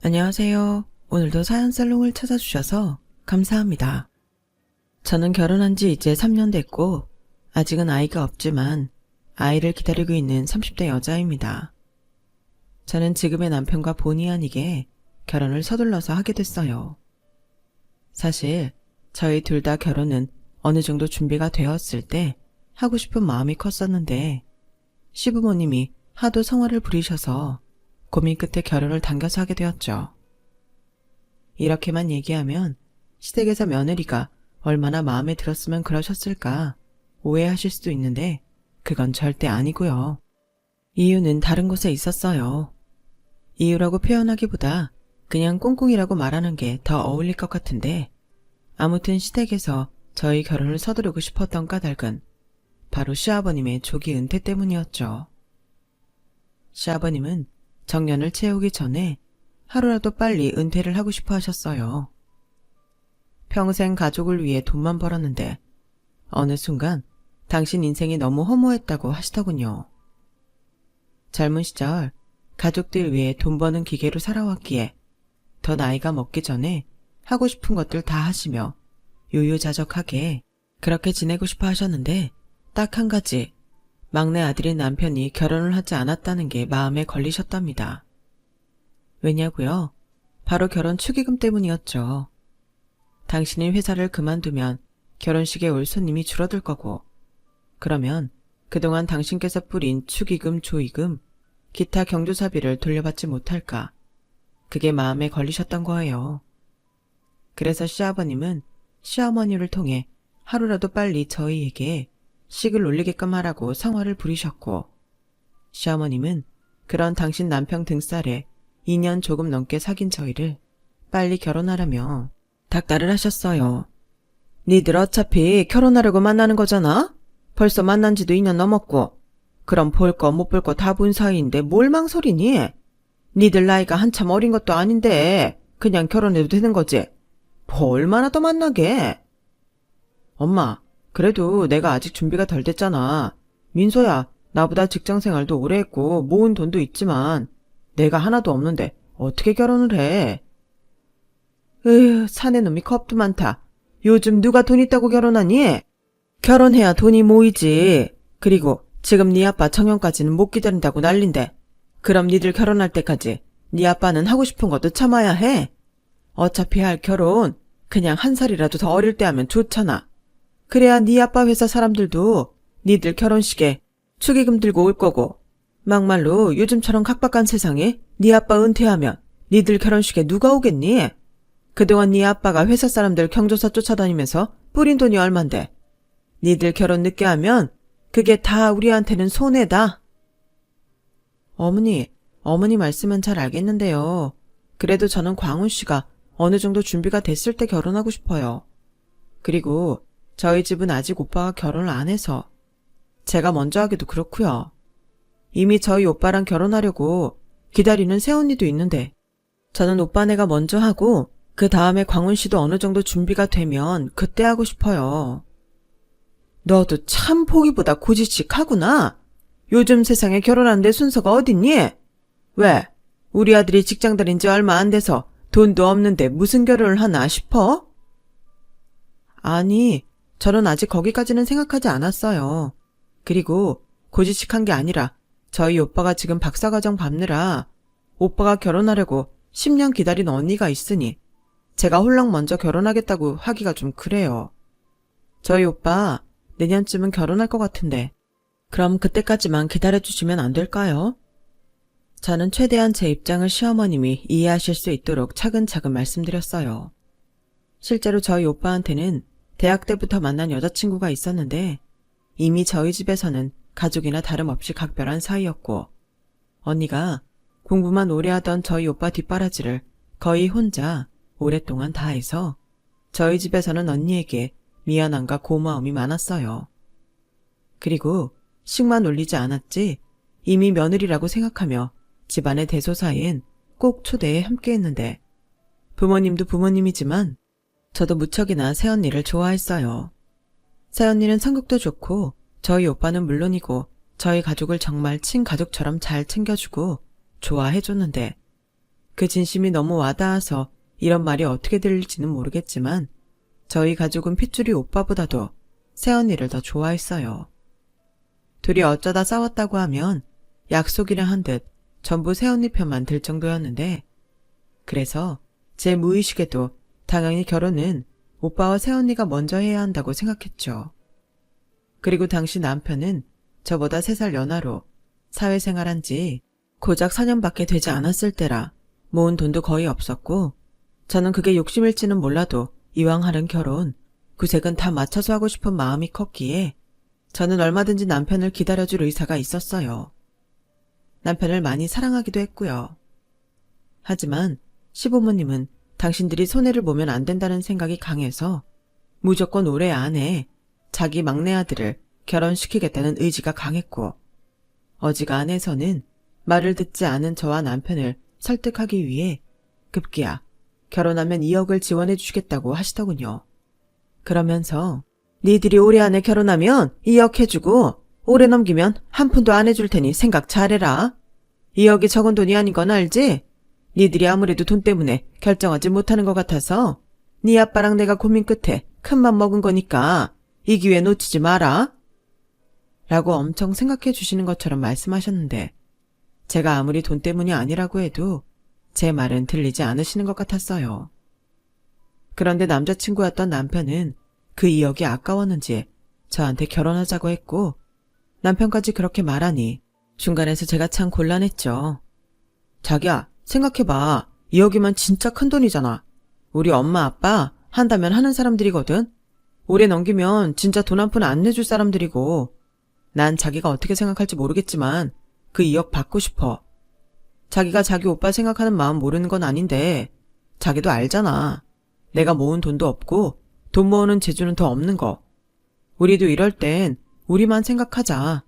안녕하세요. 오늘도 사연살롱을 찾아주셔서 감사합니다. 저는 결혼한 지 이제 3년 됐고 아직은 아이가 없지만 아이를 기다리고 있는 30대 여자입니다. 저는 지금의 남편과 본의 아니게 결혼을 서둘러서 하게 됐어요. 사실 저희 둘 다 결혼은 어느 정도 준비가 되었을 때 하고 싶은 마음이 컸었는데 시부모님이 하도 성화를 부리셔서 고민 끝에 결혼을 당겨서 하게 되었죠. 이렇게만 얘기하면 시댁에서 며느리가 얼마나 마음에 들었으면 그러셨을까 오해하실 수도 있는데 그건 절대 아니고요. 이유는 다른 곳에 있었어요. 이유라고 표현하기보다 그냥 꽁꽁이라고 말하는 게 더 어울릴 것 같은데 아무튼 시댁에서 저희 결혼을 서두르고 싶었던 까닭은 바로 시아버님의 조기 은퇴 때문이었죠. 시아버님은 정년을 채우기 전에 하루라도 빨리 은퇴를 하고 싶어 하셨어요. 평생 가족을 위해 돈만 벌었는데 어느 순간 당신 인생이 너무 허무했다고 하시더군요. 젊은 시절 가족들 위해 돈 버는 기계로 살아왔기에 더 나이가 먹기 전에 하고 싶은 것들 다 하시며 유유자적하게 그렇게 지내고 싶어 하셨는데 딱 한 가지, 막내 아들인 남편이 결혼을 하지 않았다는 게 마음에 걸리셨답니다. 왜냐고요? 바로 결혼 축의금 때문이었죠. 당신이 회사를 그만두면 결혼식에 올 손님이 줄어들 거고, 그러면 그동안 당신께서 뿌린 축의금, 조의금, 기타 경조사비를 돌려받지 못할까, 그게 마음에 걸리셨던 거예요. 그래서 시아버님은 시어머니를 통해 하루라도 빨리 저희에게 식을 올리게끔 하라고 성화를 부리셨고, 시어머님은 그런 당신 남편 등살에 2년 조금 넘게 사귄 저희를 빨리 결혼하라며 닥달을 하셨어요. 니들 어차피 결혼하려고 만나는 거잖아? 벌써 만난 지도 2년 넘었고 그럼 볼 거 못 볼 거 다 본 사이인데 뭘 망설이니? 니들 나이가 한참 어린 것도 아닌데 그냥 결혼해도 되는 거지. 뭐 얼마나 더 만나게? 엄마, 그래도 내가 아직 준비가 덜 됐잖아. 민서야, 나보다 직장생활도 오래 했고 모은 돈도 있지만 내가 하나도 없는데 어떻게 결혼을 해? 으휴, 사내 놈이 겁도 많다. 요즘 누가 돈 있다고 결혼하니? 결혼해야 돈이 모이지. 그리고 지금 네 아빠 청년까지는 못 기다린다고 난린데 그럼 니들 결혼할 때까지 네 아빠는 하고 싶은 것도 참아야 해. 어차피 할 결혼 그냥 한 살이라도 더 어릴 때 하면 좋잖아. 그래야 네 아빠 회사 사람들도 니들 결혼식에 축의금 들고 올 거고, 막말로 요즘처럼 각박한 세상에 네 아빠 은퇴하면 니들 결혼식에 누가 오겠니? 그동안 네 아빠가 회사 사람들 경조사 쫓아다니면서 뿌린 돈이 얼만데 니들 결혼 늦게 하면 그게 다 우리한테는 손해다. 어머니 말씀은 잘 알겠는데요. 그래도 저는 광훈 씨가 어느 정도 준비가 됐을 때 결혼하고 싶어요. 그리고 저희 집은 아직 오빠가 결혼을 안 해서 제가 먼저 하기도 그렇고요. 이미 저희 오빠랑 결혼하려고 기다리는 새언니도 있는데 저는 오빠네가 먼저 하고 그 다음에 광훈 씨도 어느 정도 준비가 되면 그때 하고 싶어요. 너도 참 보기보다 고지식하구나. 요즘 세상에 결혼하는데 순서가 어딨니? 왜? 우리 아들이 직장 다닌 지 얼마 안 돼서 돈도 없는데 무슨 결혼을 하나 싶어? 아니, 저는 아직 거기까지는 생각하지 않았어요. 그리고 고지식한 게 아니라 저희 오빠가 지금 박사과정 밟느라 오빠가 결혼하려고 10년 기다린 언니가 있으니 제가 홀랑 먼저 결혼하겠다고 하기가 좀 그래요. 저희 오빠 내년쯤은 결혼할 것 같은데 그럼 그때까지만 기다려주시면 안 될까요? 저는 최대한 제 입장을 시어머님이 이해하실 수 있도록 차근차근 말씀드렸어요. 실제로 저희 오빠한테는 대학 때부터 만난 여자친구가 있었는데 이미 저희 집에서는 가족이나 다름없이 각별한 사이였고 언니가 공부만 오래 하던 저희 오빠 뒷바라지를 거의 혼자 오랫동안 다 해서 저희 집에서는 언니에게 미안함과 고마움이 많았어요. 그리고 식만 올리지 않았지 이미 며느리라고 생각하며 집안의 대소사엔 꼭 초대해 함께했는데 부모님도 부모님이지만 저도 무척이나 새언니를 좋아했어요. 새언니는 성격도 좋고 저희 오빠는 물론이고 저희 가족을 정말 친가족처럼 잘 챙겨주고 좋아해줬는데 그 진심이 너무 와닿아서 이런 말이 어떻게 들릴지는 모르겠지만 저희 가족은 핏줄이 오빠보다도 새언니를 더 좋아했어요. 둘이 어쩌다 싸웠다고 하면 약속이라 한 듯 전부 새언니 편만 들 정도였는데 그래서 제 무의식에도 당연히 결혼은 오빠와 새언니가 먼저 해야 한다고 생각했죠. 그리고 당시 남편은 저보다 3살 연하로 사회생활한 지 고작 4년밖에 되지 않았을 때라 모은 돈도 거의 없었고 저는 그게 욕심일지는 몰라도 이왕 하는 결혼, 구색은 다 맞춰서 하고 싶은 마음이 컸기에 저는 얼마든지 남편을 기다려줄 의사가 있었어요. 남편을 많이 사랑하기도 했고요. 하지만 시부모님은 당신들이 손해를 보면 안 된다는 생각이 강해서 무조건 올해 안에 자기 막내 아들을 결혼시키겠다는 의지가 강했고 어지간해서는 말을 듣지 않은 저와 남편을 설득하기 위해 급기야 결혼하면 2억을 지원해 주시겠다고 하시더군요. 그러면서 니들이 올해 안에 결혼하면 2억 해주고 올해 넘기면 한 푼도 안 해줄 테니 생각 잘해라. 2억이 적은 돈이 아닌 건 알지? 니들이 아무래도 돈 때문에 결정하지 못하는 것 같아서 네 아빠랑 내가 고민 끝에 큰맘 먹은 거니까 이 기회 놓치지 마라. 라고 엄청 생각해 주시는 것처럼 말씀하셨는데 제가 아무리 돈 때문이 아니라고 해도 제 말은 들리지 않으시는 것 같았어요. 그런데 남자친구였던 남편은 그 2억이 아까웠는지 저한테 결혼하자고 했고 남편까지 그렇게 말하니 중간에서 제가 참 곤란했죠. 자기야, 생각해봐. 2억이면 진짜 큰 돈이잖아. 우리 엄마 아빠 한다면 하는 사람들이거든. 올해 넘기면 진짜 돈 한 푼 안 내줄 사람들이고 난 자기가 어떻게 생각할지 모르겠지만 그 2억 받고 싶어. 자기가 자기 오빠 생각하는 마음 모르는 건 아닌데 자기도 알잖아. 내가 모은 돈도 없고 돈 모으는 재주는 더 없는 거. 우리도 이럴 땐 우리만 생각하자.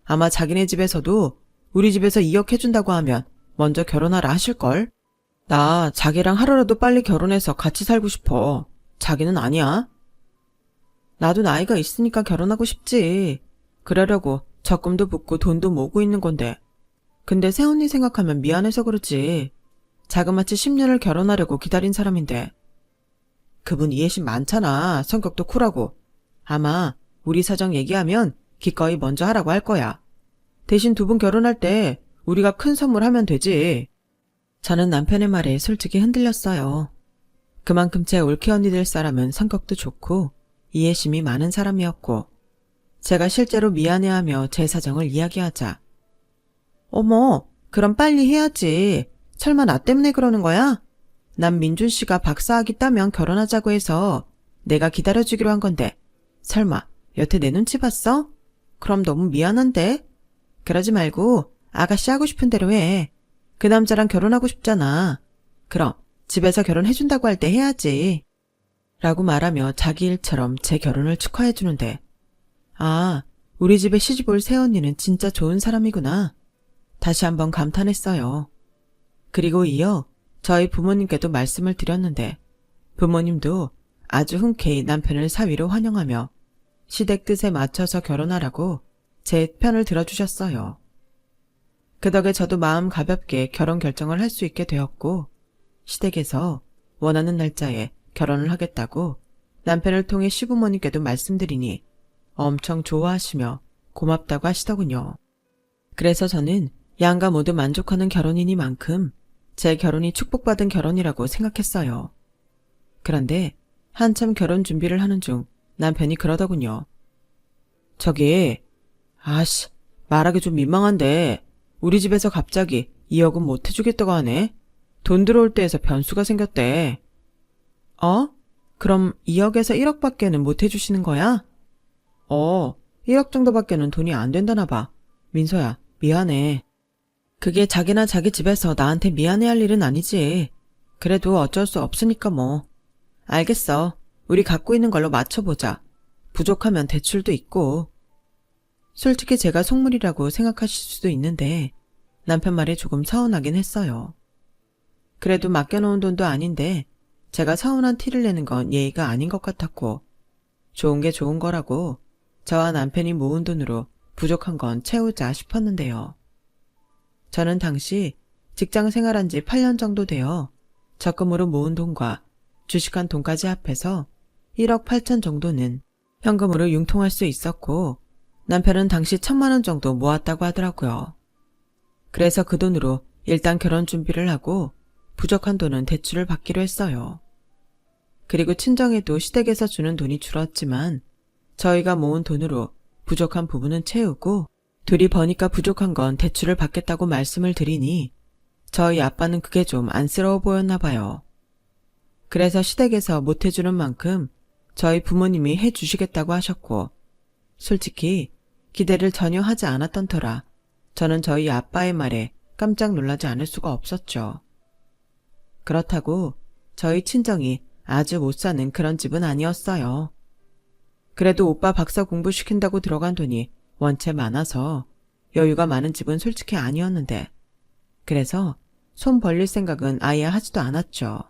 아마 자기네 집에서도 우리 집에서 2억 해준다고 하면 먼저 결혼하라 하실걸? 나 자기랑 하루라도 빨리 결혼해서 같이 살고 싶어. 자기는 아니야. 나도 나이가 있으니까 결혼하고 싶지. 그러려고 적금도 붓고 돈도 모으고 있는 건데. 근데 새언니 생각하면 미안해서 그렇지. 자그마치 10년을 결혼하려고 기다린 사람인데. 그분 이해심 많잖아. 성격도 쿨하고. 아마 우리 사정 얘기하면 기꺼이 먼저 하라고 할 거야. 대신 두 분 결혼할 때 우리가 큰 선물하면 되지. 저는 남편의 말에 솔직히 흔들렸어요. 그만큼 제 올케 언니 될 사람은 성격도 좋고 이해심이 많은 사람이었고 제가 실제로 미안해하며 제 사정을 이야기하자. 어머, 그럼 빨리 해야지. 설마 나 때문에 그러는 거야? 난 민준 씨가 박사학위 따면 결혼하자고 해서 내가 기다려주기로 한 건데 설마 여태 내 눈치 봤어? 그럼 너무 미안한데? 그러지 말고 아가씨 하고 싶은 대로 해. 그 남자랑 결혼하고 싶잖아. 그럼 집에서 결혼해준다고 할 때 해야지. 라고 말하며 자기 일처럼 제 결혼을 축하해주는데 아, 우리 집에 시집 올 새언니는 진짜 좋은 사람이구나. 다시 한번 감탄했어요. 그리고 이어 저희 부모님께도 말씀을 드렸는데 부모님도 아주 흔쾌히 남편을 사위로 환영하며 시댁 뜻에 맞춰서 결혼하라고 제 편을 들어주셨어요. 그 덕에 저도 마음 가볍게 결혼 결정을 할 수 있게 되었고 시댁에서 원하는 날짜에 결혼을 하겠다고 남편을 통해 시부모님께도 말씀드리니 엄청 좋아하시며 고맙다고 하시더군요. 그래서 저는 양가 모두 만족하는 결혼이니만큼 제 결혼이 축복받은 결혼이라고 생각했어요. 그런데 한참 결혼 준비를 하는 중 남편이 그러더군요. 저기, 아씨, 말하기 좀 민망한데 우리 집에서 갑자기 2억은 못 해주겠다고 하네. 돈 들어올 때에서 변수가 생겼대. 어? 그럼 2억에서 1억밖에는 못 해주시는 거야? 1억 정도밖에는 돈이 안 된다나 봐. 민서야, 미안해. 그게 자기나 자기 집에서 나한테 미안해할 일은 아니지. 그래도 어쩔 수 없으니까 뭐. 알겠어. 우리 갖고 있는 걸로 맞춰보자. 부족하면 대출도 있고. 솔직히 제가 속물이라고 생각하실 수도 있는데 남편 말에 조금 서운하긴 했어요. 그래도 맡겨놓은 돈도 아닌데 제가 서운한 티를 내는 건 예의가 아닌 것 같았고 좋은 게 좋은 거라고 저와 남편이 모은 돈으로 부족한 건 채우자 싶었는데요. 저는 당시 직장 생활한 지 8년 정도 되어 적금으로 모은 돈과 주식한 돈까지 합해서 1억 8천 정도는 현금으로 융통할 수 있었고 남편은 당시 1,000만 원 정도 모았다고 하더라고요. 그래서 그 돈으로 일단 결혼 준비를 하고 부족한 돈은 대출을 받기로 했어요. 그리고 친정에도 시댁에서 주는 돈이 줄었지만 저희가 모은 돈으로 부족한 부분은 채우고 둘이 버니까 부족한 건 대출을 받겠다고 말씀을 드리니 저희 아빠는 그게 좀 안쓰러워 보였나 봐요. 그래서 시댁에서 못 해주는 만큼 저희 부모님이 해주시겠다고 하셨고 솔직히 기대를 전혀 하지 않았던 터라 저는 저희 아빠의 말에 깜짝 놀라지 않을 수가 없었죠. 그렇다고 저희 친정이 아주 못 사는 그런 집은 아니었어요. 그래도 오빠 박사 공부시킨다고 들어간 돈이 원체 많아서 여유가 많은 집은 솔직히 아니었는데 그래서 손 벌릴 생각은 아예 하지도 않았죠.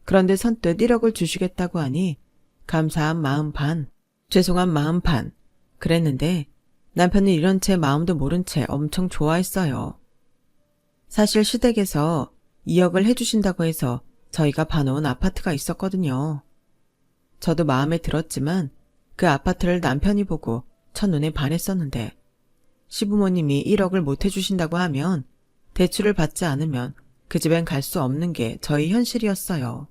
그런데 선뜻 1억을 주시겠다고 하니 감사한 마음 반, 죄송한 마음 반 그랬는데 남편은 이런 채 마음도 모른 채 엄청 좋아했어요. 사실 시댁에서 2억을 해주신다고 해서 저희가 봐놓은 아파트가 있었거든요. 저도 마음에 들었지만 그 아파트를 남편이 보고 첫눈에 반했었는데 시부모님이 1억을 못 해주신다고 하면 대출을 받지 않으면 그 집엔 갈 수 없는 게 저희 현실이었어요.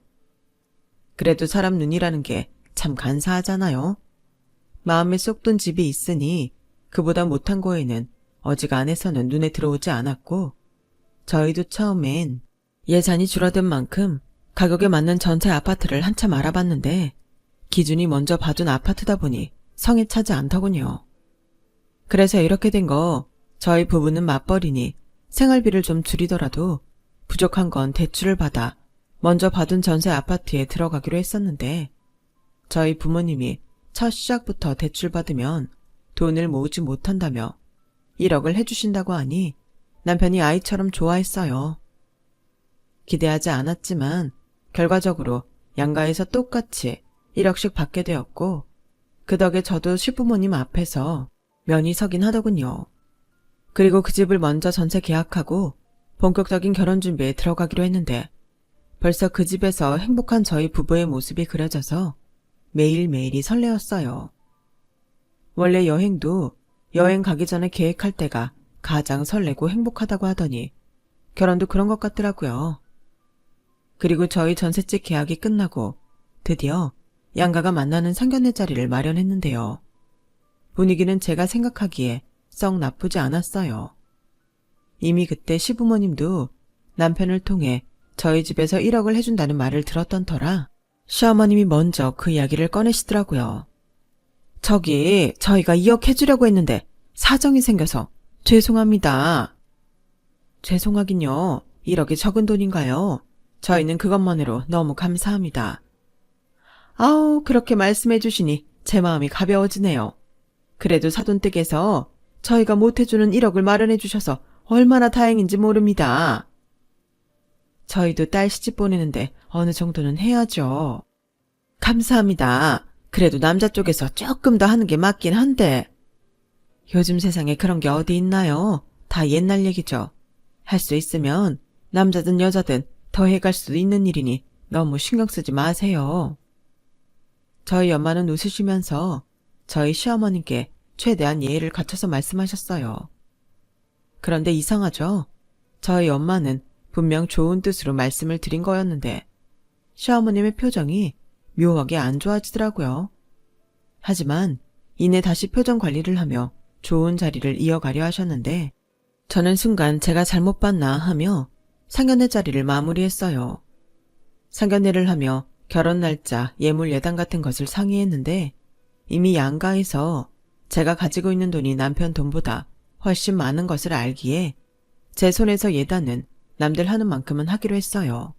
그래도 사람 눈이라는 게 참 간사하잖아요. 마음에 쏙 든 집이 있으니 그보다 못한 거에는 어지간해서는 눈에 들어오지 않았고 저희도 처음엔 예산이 줄어든 만큼 가격에 맞는 전세 아파트를 한참 알아봤는데 기준이 먼저 봐둔 아파트다 보니 성에 차지 않더군요. 그래서 이렇게 된 거 저희 부부는 맞벌이니 생활비를 좀 줄이더라도 부족한 건 대출을 받아 먼저 받은 전세 아파트에 들어가기로 했었는데 저희 부모님이 첫 시작부터 대출 받으면 돈을 모으지 못한다며 1억을 해주신다고 하니 남편이 아이처럼 좋아했어요. 기대하지 않았지만 결과적으로 양가에서 똑같이 1억씩 받게 되었고 그 덕에 저도 시부모님 앞에서 면이 서긴 하더군요. 그리고 그 집을 먼저 전세 계약하고 본격적인 결혼 준비에 들어가기로 했는데 벌써 그 집에서 행복한 저희 부부의 모습이 그려져서 매일매일이 설레었어요. 원래 여행도 여행 가기 전에 계획할 때가 가장 설레고 행복하다고 하더니 결혼도 그런 것 같더라고요. 그리고 저희 전셋집 계약이 끝나고 드디어 양가가 만나는 상견례 자리를 마련했는데요. 분위기는 제가 생각하기에 썩 나쁘지 않았어요. 이미 그때 시부모님도 남편을 통해 저희 집에서 1억을 해준다는 말을 들었던 터라 시어머님이 먼저 그 이야기를 꺼내시더라고요. 저기 저희가 2억 해주려고 했는데 사정이 생겨서 죄송합니다. 죄송하긴요. 1억이 적은 돈인가요? 저희는 그것만으로 너무 감사합니다. 아우 그렇게 말씀해 주시니 제 마음이 가벼워지네요. 그래도 사돈댁에서 저희가 못해주는 1억을 마련해 주셔서 얼마나 다행인지 모릅니다. 저희도 딸 시집 보내는데 어느 정도는 해야죠. 감사합니다. 그래도 남자 쪽에서 조금 더 하는 게 맞긴 한데. 요즘 세상에 그런 게 어디 있나요? 다 옛날 얘기죠. 할 수 있으면 남자든 여자든 더 해갈 수도 있는 일이니 너무 신경 쓰지 마세요. 저희 엄마는 웃으시면서 저희 시어머님께 최대한 예의를 갖춰서 말씀하셨어요. 그런데 이상하죠? 저희 엄마는 분명 좋은 뜻으로 말씀을 드린 거였는데 시어머님의 표정이 묘하게 안 좋아지더라고요. 하지만 이내 다시 표정 관리를 하며 좋은 자리를 이어가려 하셨는데 저는 순간 제가 잘못 봤나 하며 상견례 자리를 마무리했어요. 상견례를 하며 결혼 날짜, 예물 예당 같은 것을 상의했는데 이미 양가에서 제가 가지고 있는 돈이 남편 돈보다 훨씬 많은 것을 알기에 제 손에서 예단은 남들 하는 만큼은 하기로 했어요.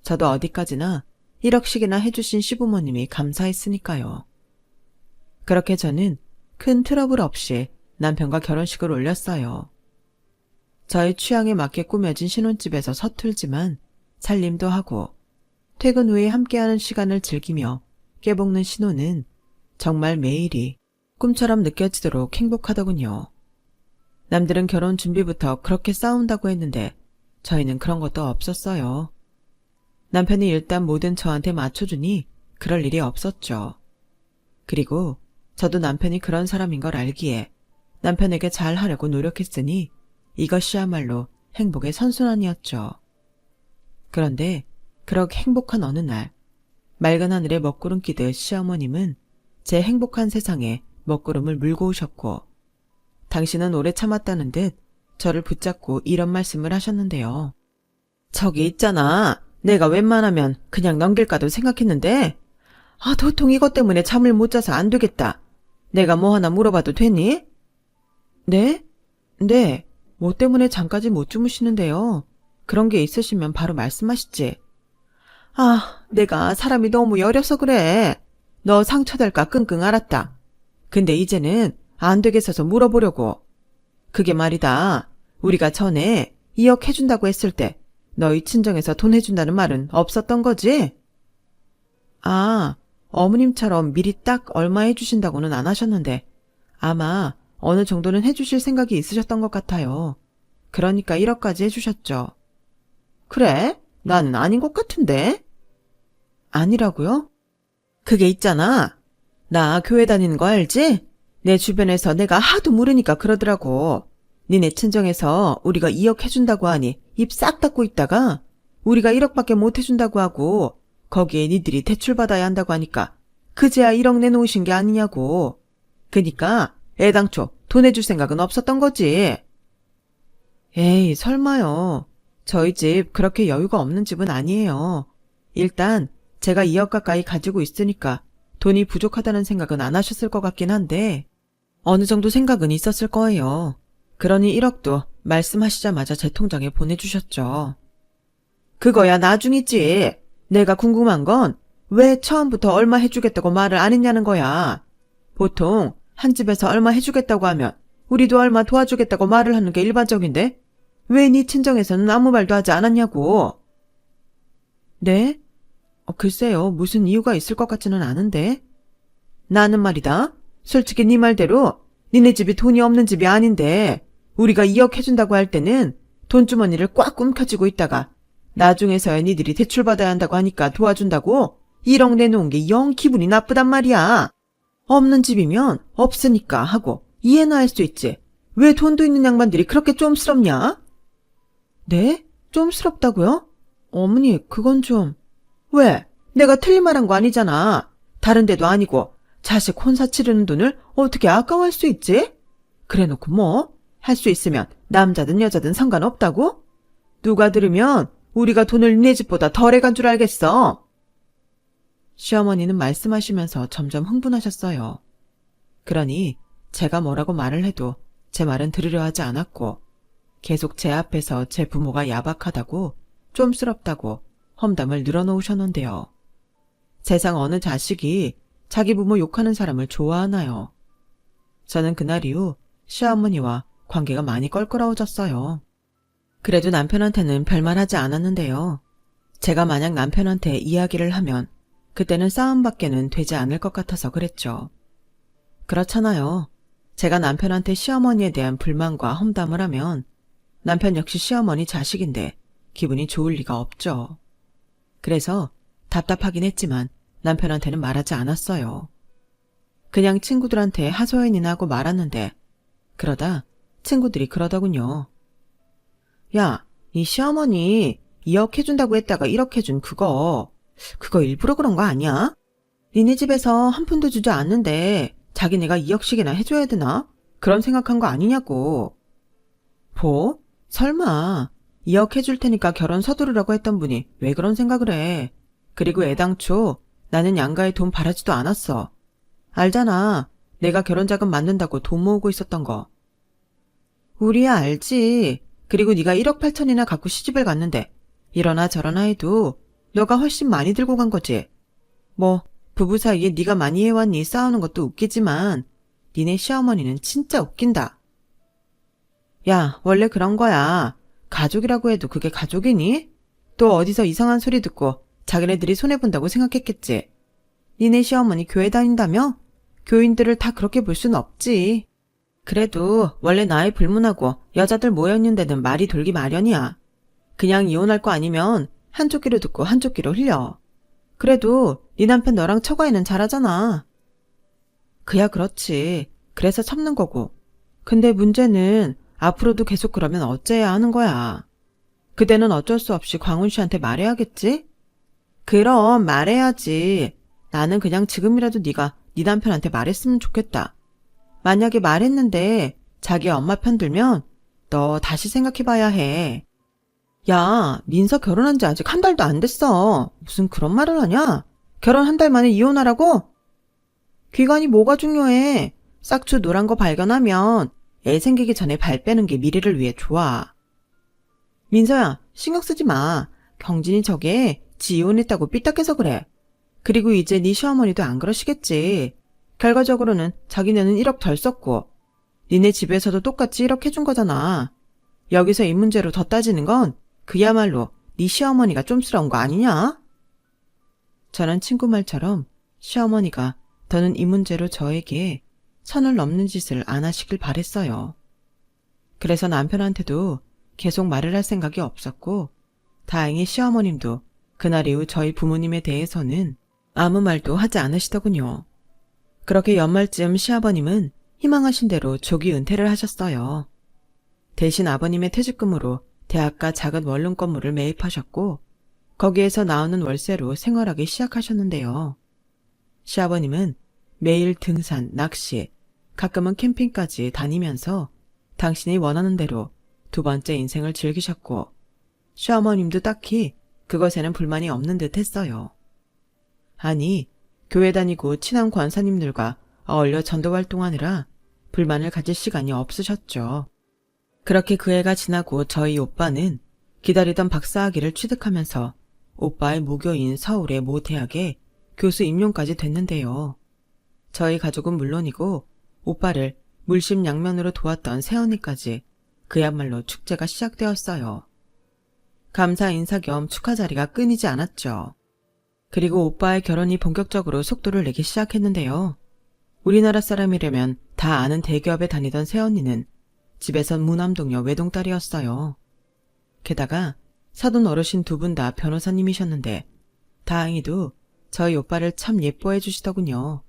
저도 어디까지나 1억씩이나 해주신 시부모님이 감사했으니까요. 그렇게 저는 큰 트러블 없이 남편과 결혼식을 올렸어요. 저의 취향에 맞게 꾸며진 신혼집에서 서툴지만 살림도 하고 퇴근 후에 함께하는 시간을 즐기며 깨볶는 신혼은 정말 매일이 꿈처럼 느껴지도록 행복하더군요. 남들은 결혼 준비부터 그렇게 싸운다고 했는데 저희는 그런 것도 없었어요. 남편이 일단 뭐든 저한테 맞춰주니 그럴 일이 없었죠. 그리고 저도 남편이 그런 사람인 걸 알기에 남편에게 잘하려고 노력했으니 이것이야말로 행복의 선순환이었죠. 그런데 그렇게 행복한 어느 날 맑은 하늘에 먹구름 끼듯 시어머님은 제 행복한 세상에 먹구름을 물고 오셨고 당신은 오래 참았다는 듯 저를 붙잡고 이런 말씀을 하셨는데요. 저기 있잖아. 내가 웬만하면 그냥 넘길까도 생각했는데 도통 이것 때문에 잠을 못 자서 안 되겠다. 내가 뭐 하나 물어봐도 되니? 네? 네. 뭐 때문에 잠까지 못 주무시는데요. 그런 게 있으시면 바로 말씀하시지. 내가 사람이 너무 여려서 그래. 너 상처될까 끙끙 앓았다. 근데 이제는 안 되겠어서 물어보려고. 그게 말이다. 우리가 전에 2억 해준다고 했을 때 너희 친정에서 돈 해준다는 말은 없었던 거지? 어머님처럼 미리 딱 얼마 해주신다고는 안 하셨는데 아마 어느 정도는 해주실 생각이 있으셨던 것 같아요. 그러니까 1억까지 해주셨죠. 그래? 나는 아닌 것 같은데? 아니라고요? 그게 있잖아. 나 교회 다니는 거 알지? 내 주변에서 내가 하도 물으니까 그러더라고. 니네 친정에서 우리가 2억 해준다고 하니 입 싹 닫고 있다가 우리가 1억밖에 못 해준다고 하고 거기에 니들이 대출받아야 한다고 하니까 그제야 1억 내놓으신 게 아니냐고. 그니까 애당초 돈 해줄 생각은 없었던 거지. 에이, 설마요. 저희 집 그렇게 여유가 없는 집은 아니에요. 일단 제가 2억 가까이 가지고 있으니까 돈이 부족하다는 생각은 안 하셨을 것 같긴 한데 어느 정도 생각은 있었을 거예요. 그러니 1억도 말씀하시자마자 제 통장에 보내주셨죠. 그거야 나중이지. 내가 궁금한 건 왜 처음부터 얼마 해주겠다고 말을 안 했냐는 거야. 보통 한 집에서 얼마 해주겠다고 하면 우리도 얼마 도와주겠다고 말을 하는 게 일반적인데 왜 네 친정에서는 아무 말도 하지 않았냐고. 네? 글쎄요. 무슨 이유가 있을 것 같지는 않은데. 나는 말이다. 솔직히 네 말대로 니네 집이 돈이 없는 집이 아닌데 우리가 2억 해준다고 할 때는 돈주머니를 꽉 움켜쥐고 있다가 나중에서야 니들이 대출받아야 한다고 하니까 도와준다고 1억 내놓은 게 영 기분이 나쁘단 말이야. 없는 집이면 없으니까 하고 이해나 할 수 있지. 왜 돈도 있는 양반들이 그렇게 쫌스럽냐? 네? 쫌스럽다고요? 어머니, 그건 좀... 왜? 내가 틀린 말 한 거 아니잖아. 다른 데도 아니고 자식 혼사 치르는 돈을 어떻게 아까워할 수 있지? 그래놓고 뭐? 할 수 있으면 남자든 여자든 상관없다고? 누가 들으면 우리가 돈을 니네 집보다 덜 해간 줄 알겠어. 시어머니는 말씀하시면서 점점 흥분하셨어요. 그러니 제가 뭐라고 말을 해도 제 말은 들으려 하지 않았고 계속 제 앞에서 제 부모가 야박하다고 쫌스럽다고 험담을 늘어놓으셨는데요. 세상 어느 자식이 자기 부모 욕하는 사람을 좋아하나요? 저는 그날 이후 시어머니와 관계가 많이 껄끄러워졌어요. 그래도 남편한테는 별말 하지 않았는데요. 제가 만약 남편한테 이야기를 하면 그때는 싸움밖에는 되지 않을 것 같아서 그랬죠. 그렇잖아요. 제가 남편한테 시어머니에 대한 불만과 험담을 하면 남편 역시 시어머니 자식인데 기분이 좋을 리가 없죠. 그래서 답답하긴 했지만 남편한테는 말하지 않았어요. 그냥 친구들한테 하소연이나 하고 말았는데 그러다 친구들이 그러더군요. 야, 이 시어머니 2억 해준다고 했다가 1억 해준 그거 일부러 그런 거 아니야? 니네 집에서 한 푼도 주지 않는데 자기네가 2억씩이나 해줘야 되나? 그런 생각한 거 아니냐고. 뭐? 설마 2억 해줄 테니까 결혼 서두르라고 했던 분이 왜 그런 생각을 해? 그리고 애당초 나는 양가에 돈 바라지도 않았어. 알잖아. 내가 결혼자금 만든다고 돈 모으고 있었던 거. 우리야 알지. 그리고 네가 1억 8천이나 갖고 시집을 갔는데 이러나 저러나 해도 너가 훨씬 많이 들고 간 거지. 뭐 부부 사이에 네가 많이 해왔니 싸우는 것도 웃기지만 니네 시어머니는 진짜 웃긴다. 야, 원래 그런 거야. 가족이라고 해도 그게 가족이니? 또 어디서 이상한 소리 듣고 자기네들이 손해본다고 생각했겠지. 니네 시어머니 교회 다닌다며? 교인들을 다 그렇게 볼 순 없지. 그래도 원래 나이 불문하고 여자들 모여있는 데는 말이 돌기 마련이야. 그냥 이혼할 거 아니면 한쪽 귀로 듣고 한쪽 귀로 흘려. 그래도 네 남편 너랑 처가에는 잘하잖아. 그야 그렇지. 그래서 참는 거고. 근데 문제는 앞으로도 계속 그러면 어째야 하는 거야. 그때는 어쩔 수 없이 광훈 씨한테 말해야겠지? 그럼 말해야지. 나는 그냥 지금이라도 네가 네 남편한테 말했으면 좋겠다. 만약에 말했는데 자기 엄마 편 들면 너 다시 생각해봐야 해. 야, 민서 결혼한 지 아직 한 달도 안 됐어. 무슨 그런 말을 하냐? 결혼 한 달 만에 이혼하라고? 기간이 뭐가 중요해. 싹추 노란 거 발견하면 애 생기기 전에 발 빼는 게 미래를 위해 좋아. 민서야, 신경 쓰지 마. 경진이 저게 지 이혼했다고 삐딱해서 그래. 그리고 이제 네 시어머니도 안 그러시겠지. 결과적으로는 자기네는 1억 덜 썼고 니네 집에서도 똑같이 1억 해준 거잖아. 여기서 이 문제로 더 따지는 건 그야말로 네 시어머니가 쫌스러운 거 아니냐? 저는 친구 말처럼 시어머니가 더는 이 문제로 저에게 선을 넘는 짓을 안 하시길 바랬어요. 그래서 남편한테도 계속 말을 할 생각이 없었고 다행히 시어머님도 그날 이후 저희 부모님에 대해서는 아무 말도 하지 않으시더군요. 그렇게 연말쯤 시아버님은 희망하신 대로 조기 은퇴를 하셨어요. 대신 아버님의 퇴직금으로 대학가 작은 원룸 건물을 매입하셨고 거기에서 나오는 월세로 생활하기 시작하셨는데요. 시아버님은 매일 등산, 낚시, 가끔은 캠핑까지 다니면서 당신이 원하는 대로 두 번째 인생을 즐기셨고 시어머님도 딱히 그것에는 불만이 없는 듯 했어요. 아니, 교회 다니고 친한 권사님들과 어울려 전도 활동하느라 불만을 가질 시간이 없으셨죠. 그렇게 그 해가 지나고 저희 오빠는 기다리던 박사학위를 취득하면서 오빠의 모교인 서울의 모 대학에 교수 임용까지 됐는데요. 저희 가족은 물론이고 오빠를 물심양면으로 도왔던 새언니까지 그야말로 축제가 시작되었어요. 감사 인사 겸 축하 자리가 끊이지 않았죠. 그리고 오빠의 결혼이 본격적으로 속도를 내기 시작했는데요. 우리나라 사람이라면 다 아는 대기업에 다니던 새언니는 집에선 무남동녀 외동딸이었어요. 게다가 사돈 어르신 두 분 다 변호사님이셨는데 다행히도 저희 오빠를 참 예뻐해 주시더군요.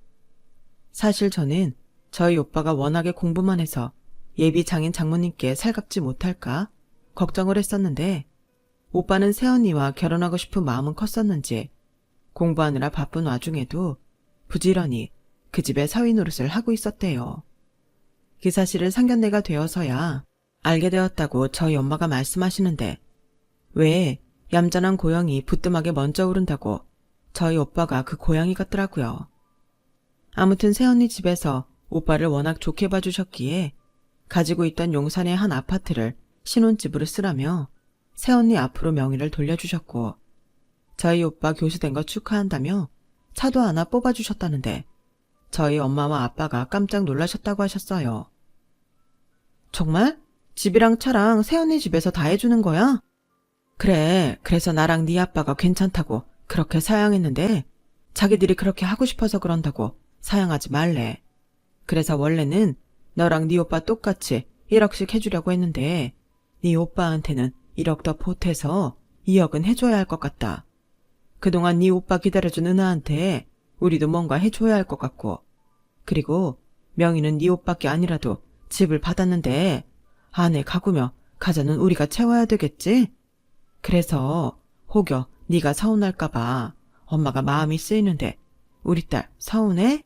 사실 저는 저희 오빠가 워낙에 공부만 해서 예비 장인 장모님께 살갑지 못할까 걱정을 했었는데 오빠는 새언니와 결혼하고 싶은 마음은 컸었는지 공부하느라 바쁜 와중에도 부지런히 그 집에 사위 노릇을 하고 있었대요. 그 사실을 상견례가 되어서야 알게 되었다고 저희 엄마가 말씀하시는데 왜 얌전한 고양이 부뚜막에 먼저 오른다고 저희 오빠가 그 고양이 같더라고요. 아무튼 새언니 집에서 오빠를 워낙 좋게 봐주셨기에 가지고 있던 용산의 한 아파트를 신혼집으로 쓰라며 새언니 앞으로 명의를 돌려주셨고 저희 오빠 교수된 거 축하한다며 차도 하나 뽑아주셨다는데 저희 엄마와 아빠가 깜짝 놀라셨다고 하셨어요. 정말? 집이랑 차랑 새언니 집에서 다 해주는 거야? 그래, 그래서 나랑 네 아빠가 괜찮다고 그렇게 사양했는데 자기들이 그렇게 하고 싶어서 그런다고 사양하지 말래. 그래서 원래는 너랑 네 오빠 똑같이 1억씩 해주려고 했는데 네 오빠한테는 1억 더 보태서 2억은 해줘야 할 것 같다. 그동안 네 오빠 기다려준 은하한테 우리도 뭔가 해줘야 할 것 같고 그리고 명의는 네 오빠께 아니라도 집을 받았는데 아내 가구며 가자는 우리가 채워야 되겠지? 그래서 혹여 네가 서운할까봐 엄마가 마음이 쓰이는데 우리 딸 서운해?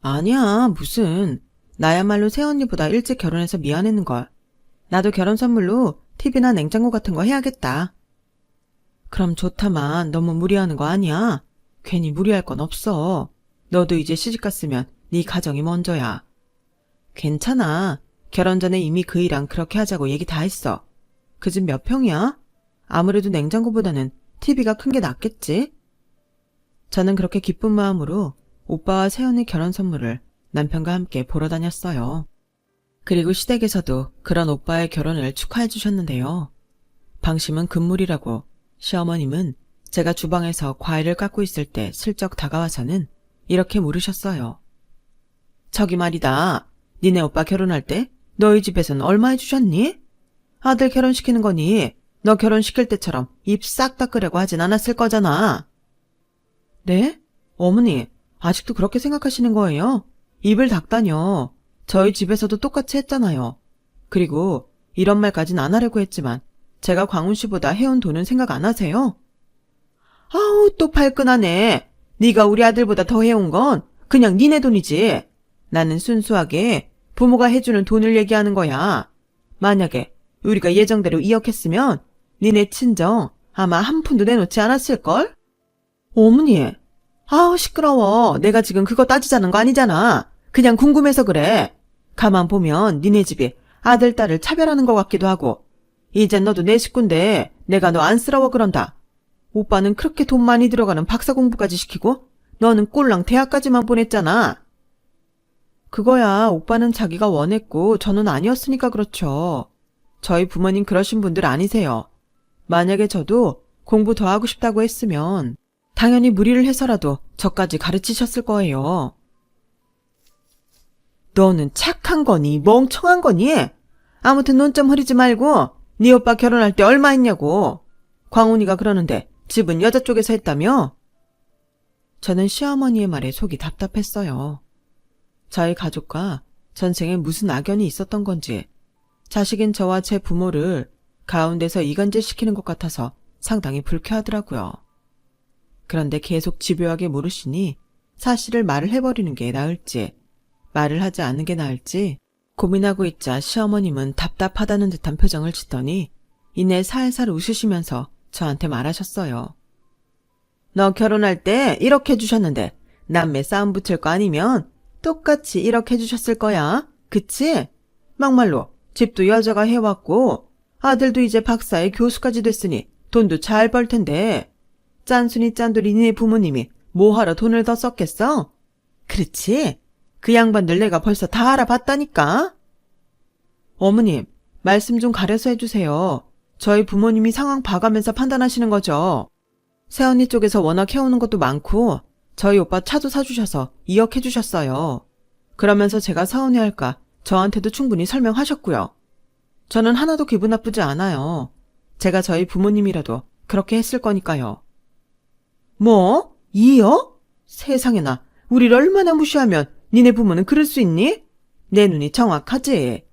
아니야, 무슨. 나야말로 새언니보다 일찍 결혼해서 미안했는걸. 나도 결혼 선물로 TV나 냉장고 같은 거 해야겠다. 그럼 좋다만 너무 무리하는 거 아니야? 괜히 무리할 건 없어. 너도 이제 시집 갔으면 네 가정이 먼저야. 괜찮아. 결혼 전에 이미 그이랑 그렇게 하자고 얘기 다 했어. 그 집 몇 평이야? 아무래도 냉장고보다는 TV가 큰 게 낫겠지? 저는 그렇게 기쁜 마음으로 오빠와 새언니 결혼 선물을 남편과 함께 보러 다녔어요. 그리고 시댁에서도 그런 오빠의 결혼을 축하해 주셨는데요. 방심은 금물이라고 시어머님은 제가 주방에서 과일을 깎고 있을 때 슬쩍 다가와서는 이렇게 물으셨어요. 저기 말이다. 니네 오빠 결혼할 때 너희 집에서는 얼마 해주셨니? 아들 결혼시키는 거니 너 결혼시킬 때처럼 입 싹 닦으려고 하진 않았을 거잖아. 네? 어머니, 아직도 그렇게 생각하시는 거예요? 입을 닦다뇨. 저희 집에서도 똑같이 했잖아요. 그리고 이런 말까진 안 하려고 했지만 제가 광훈 씨보다 해온 돈은 생각 안 하세요? 아우, 또 발끈하네. 네가 우리 아들보다 더 해온 건 그냥 니네 돈이지. 나는 순수하게 부모가 해주는 돈을 얘기하는 거야. 만약에 우리가 예정대로 2억 했으면 니네 친정 아마 한 푼도 내놓지 않았을걸? 어머니, 아우 시끄러워. 내가 지금 그거 따지자는 거 아니잖아. 그냥 궁금해서 그래. 가만 보면 니네 집이 아들, 딸을 차별하는 것 같기도 하고. 이젠 너도 내 식구인데 내가 너 안쓰러워 그런다. 오빠는 그렇게 돈 많이 들어가는 박사 공부까지 시키고 너는 꼴랑 대학까지만 보냈잖아. 그거야 오빠는 자기가 원했고 저는 아니었으니까 그렇죠. 저희 부모님 그러신 분들 아니세요. 만약에 저도 공부 더 하고 싶다고 했으면 당연히 무리를 해서라도 저까지 가르치셨을 거예요. 너는 착한 거니 멍청한 거니? 아무튼 눈 좀 흐리지 말고 네 오빠 결혼할 때 얼마 했냐고. 광훈이가 그러는데 집은 여자 쪽에서 했다며? 저는 시어머니의 말에 속이 답답했어요. 저희 가족과 전생에 무슨 악연이 있었던 건지 자식인 저와 제 부모를 가운데서 이간질시키는 것 같아서 상당히 불쾌하더라고요. 그런데 계속 집요하게 물으시니 사실을 말을 해버리는 게 나을지 말을 하지 않는 게 나을지 고민하고 있자 시어머님은 답답하다는 듯한 표정을 짓더니 이내 살살 웃으시면서 저한테 말하셨어요. 너 결혼할 때 1억 해주셨는데 남매 싸움 붙일 거 아니면 똑같이 1억 해주셨을 거야. 그치? 막말로 집도 여자가 해왔고 아들도 이제 박사에 교수까지 됐으니 돈도 잘 벌 텐데 짠순이 짠돌이 니네 부모님이 뭐하러 돈을 더 썼겠어? 그렇지? 그 양반들 내가 벌써 다 알아봤다니까. 어머님, 말씀 좀 가려서 해주세요. 저희 부모님이 상황 봐가면서 판단하시는 거죠. 새언니 쪽에서 워낙 해오는 것도 많고 저희 오빠 차도 사주셔서 2억 해주셨어요. 그러면서 제가 서운해할까 저한테도 충분히 설명하셨고요. 저는 하나도 기분 나쁘지 않아요. 제가 저희 부모님이라도 그렇게 했을 거니까요. 뭐? 2억? 세상에나 우리를 얼마나 무시하면 니네 부모는 그럴 수 있니? 내 눈이 정확하지.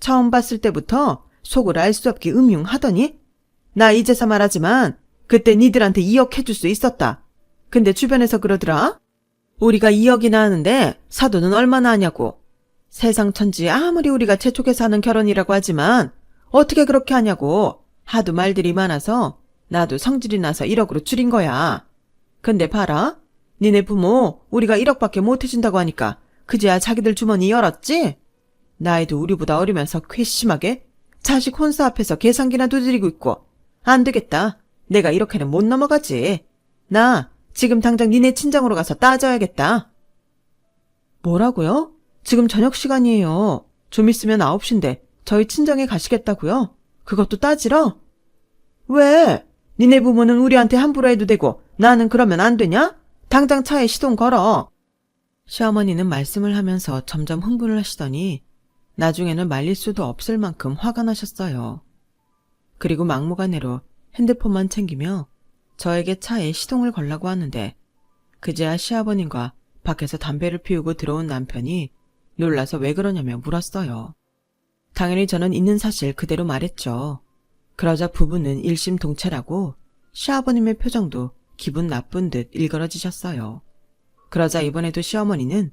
처음 봤을 때부터 속을 알 수 없게 음흉하더니 나 이제서 말하지만 그때 니들한테 2억 해줄 수 있었다. 근데 주변에서 그러더라. 우리가 2억이나 하는데 사돈은 얼마나 하냐고. 세상 천지 아무리 우리가 재촉해서 하는 결혼이라고 하지만 어떻게 그렇게 하냐고. 하도 말들이 많아서 나도 성질이 나서 1억으로 줄인 거야. 근데 봐라. 니네 부모 우리가 1억밖에 못 해준다고 하니까 그제야 자기들 주머니 열었지? 나이도 우리보다 어리면서 괘씸하게 자식 혼사 앞에서 계산기나 두드리고 있고. 안 되겠다. 내가 이렇게는 못 넘어가지. 나 지금 당장 니네 친정으로 가서 따져야겠다. 뭐라고요? 지금 저녁 시간이에요. 좀 있으면 9시인데 저희 친정에 가시겠다고요? 그것도 따지러? 왜? 니네 부모는 우리한테 함부로 해도 되고 나는 그러면 안 되냐? 당장 차에 시동 걸어. 시어머니는 말씀을 하면서 점점 흥분을 하시더니 나중에는 말릴 수도 없을 만큼 화가 나셨어요. 그리고 막무가내로 핸드폰만 챙기며 저에게 차에 시동을 걸라고 하는데 그제야 시아버님과 밖에서 담배를 피우고 들어온 남편이 놀라서 왜 그러냐며 물었어요. 당연히 저는 있는 사실 그대로 말했죠. 그러자 부부는 일심동체라고 시아버님의 표정도 기분 나쁜 듯 일그러지셨어요. 그러자 이번에도 시어머니는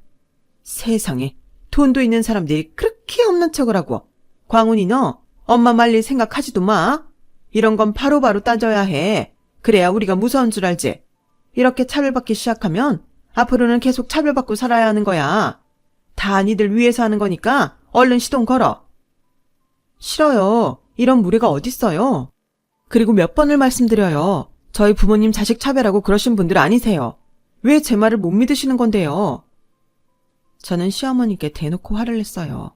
세상에 돈도 있는 사람들이 그렇게 없는 척을 하고 광훈이 너 엄마 말릴 생각하지도 마. 이런 건 바로바로 따져야 해. 그래야 우리가 무서운 줄 알지. 이렇게 차별받기 시작하면 앞으로는 계속 차별받고 살아야 하는 거야. 다 니들 위해서 하는 거니까 얼른 시동 걸어. 싫어요. 이런 무례가 어딨어요. 그리고 몇 번을 말씀드려요. 저희 부모님 자식 차별하고 그러신 분들 아니세요. 왜 제 말을 못 믿으시는 건데요. 저는 시어머니께 대놓고 화를 냈어요.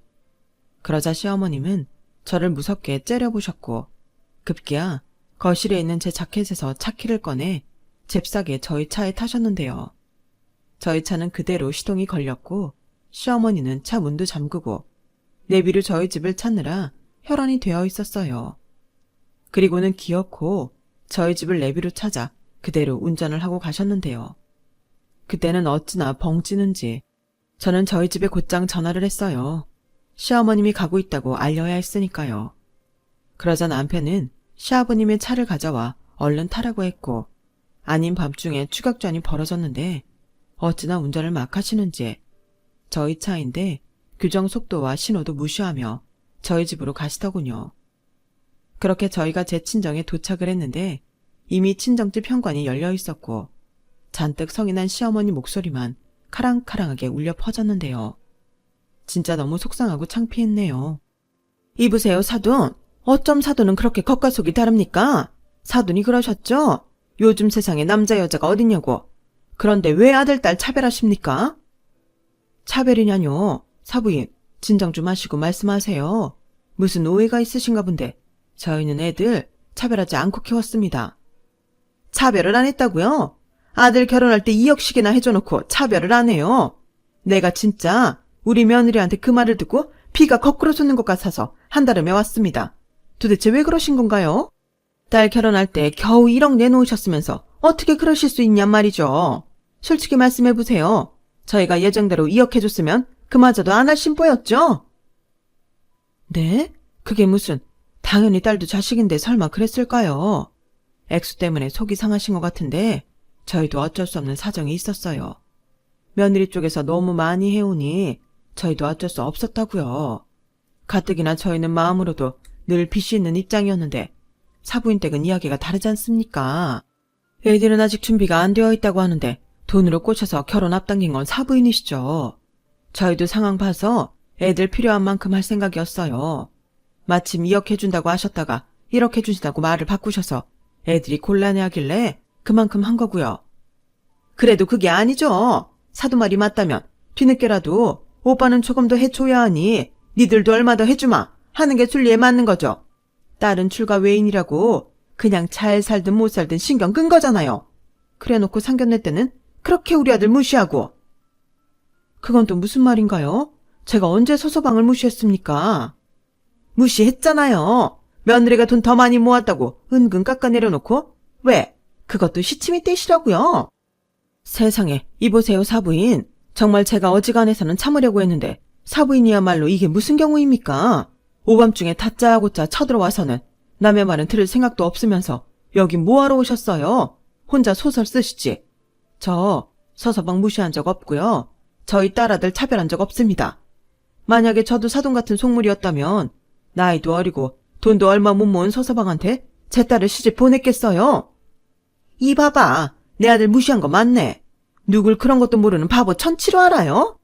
그러자 시어머님은 저를 무섭게 째려보셨고 급기야 거실에 있는 제 자켓에서 차키를 꺼내 잽싸게 저희 차에 타셨는데요. 저희 차는 그대로 시동이 걸렸고 시어머니는 차 문도 잠그고 내비로 저희 집을 찾느라 혈안이 되어 있었어요. 그리고는 기어코 저희 집을 내비로 찾아 그대로 운전을 하고 가셨는데요. 그때는 어찌나 벙찌는지 저는 저희 집에 곧장 전화를 했어요. 시어머님이 가고 있다고 알려야 했으니까요. 그러자 남편은 시아버님의 차를 가져와 얼른 타라고 했고, 아닌 밤중에 추격전이 벌어졌는데 어찌나 운전을 막 하시는지 저희 차인데 규정 속도와 신호도 무시하며 저희 집으로 가시더군요. 그렇게 저희가 제 친정에 도착을 했는데 이미 친정집 현관이 열려 있었고 잔뜩 성이 난 시어머니 목소리만 카랑카랑하게 울려 퍼졌는데요. 진짜 너무 속상하고 창피했네요. 이보세요, 사돈. 어쩜 사돈은 그렇게 겉과 속이 다릅니까? 사돈이 그러셨죠? 요즘 세상에 남자 여자가 어딨냐고. 그런데 왜 아들 딸 차별하십니까? 차별이냐뇨. 사부인, 진정 좀 하시고 말씀하세요. 무슨 오해가 있으신가 본데 저희는 애들 차별하지 않고 키웠습니다. 차별을 안 했다고요? 아들 결혼할 때 2억씩이나 해줘놓고 차별을 안 해요. 내가 진짜 우리 며느리한테 그 말을 듣고 피가 거꾸로 솟는 것 같아서 한달음에 왔습니다. 도대체 왜 그러신 건가요? 딸 결혼할 때 겨우 1억 내놓으셨으면서 어떻게 그러실 수 있냔 말이죠. 솔직히 말씀해보세요. 저희가 예정대로 2억 해줬으면 그마저도 안 할 심보였죠? 네? 그게 무슨, 당연히 딸도 자식인데 설마 그랬을까요? 액수 때문에 속이 상하신 것 같은데 저희도 어쩔 수 없는 사정이 있었어요. 며느리 쪽에서 너무 많이 해오니 저희도 어쩔 수 없었다고요. 가뜩이나 저희는 마음으로도 늘 빚이 있는 입장이었는데 사부인 댁은 이야기가 다르지 않습니까? 애들은 아직 준비가 안 되어 있다고 하는데 돈으로 꽂혀서 결혼 앞당긴 건 사부인이시죠. 저희도 상황 봐서 애들 필요한 만큼 할 생각이었어요. 마침 2억 해준다고 하셨다가 1억 해주신다고 말을 바꾸셔서 애들이 곤란해하길래 그만큼 한 거고요. 그래도 그게 아니죠. 사도 말이 맞다면 뒤늦게라도 오빠는 조금 더 해줘야 하니 니들도 얼마 더 해주마 하는 게 순리에 맞는 거죠. 딸은 출가 외인이라고 그냥 잘 살든 못 살든 신경 끈 거잖아요. 그래놓고 상견례 때는 그렇게 우리 아들 무시하고. 그건 또 무슨 말인가요? 제가 언제 서서방을 무시했습니까? 무시했잖아요. 며느리가 돈 더 많이 모았다고 은근 깎아내려놓고. 왜? 그것도 시치미 떼시라고요. 세상에, 이보세요, 사부인. 정말 제가 어지간해서는 참으려고 했는데 사부인이야말로 이게 무슨 경우입니까? 오밤중에 다짜고짜 쳐들어와서는 남의 말은 들을 생각도 없으면서 여기 뭐하러 오셨어요? 혼자 소설 쓰시지. 저 서서방 무시한 적 없고요. 저희 딸아들 차별한 적 없습니다. 만약에 저도 사돈 같은 속물이었다면 나이도 어리고 돈도 얼마 못 모은 서서방한테 제 딸을 시집 보냈겠어요? 이 봐봐, 내 아들 무시한 거 맞네. 누굴 그런 것도 모르는 바보 천치로 알아요?